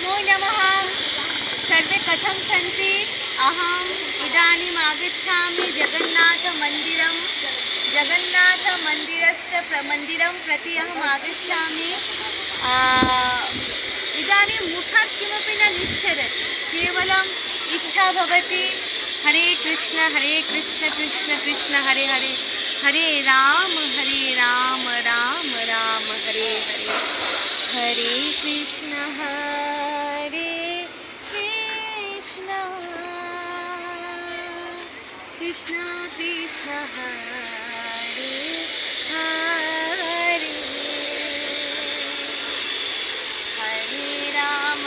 नमो नमः। सर्वे कथं सन्ति? अहम् इदानीम् आगच्छामि जगन्नाथमन्दिरं। जगन्नाथमन्दिरस्य मन्दिरं प्रति अहम् आगच्छामि। इदानीं मुखात् किमपि न निश्चरति, केवलम् इच्छा भवति हरे कृष्ण कृष्ण कृष्ण हरे हरे, हरे राम राम राम हरे हरे, हरे कृष्ण कृष्ण कृष्ण हरे हरे, हरे राम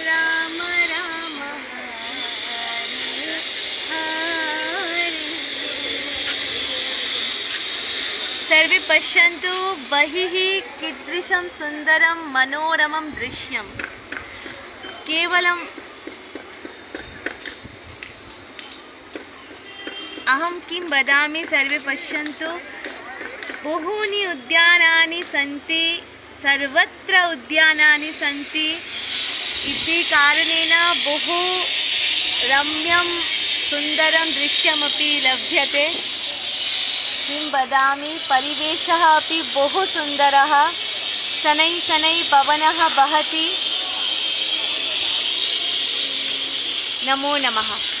राम राम हरे हरे। सर्वे पश्यन्तु बहिः कीदृशं सुन्दरं मनोरमं दृश्यं। केवलम् अहं किं वदामि, सर्वे पश्यन्तु। बहूनि उद्यानानि सन्ति, सर्वत्र उद्यानानि सन्ति इति कारणेन बहु रम्यं सुन्दरं दृश्यमपि लभ्यते। किं वदामि, परिवेशः अपि बहु सुन्दरः, शनैः शनैः पवनः वहति। नमो नमः।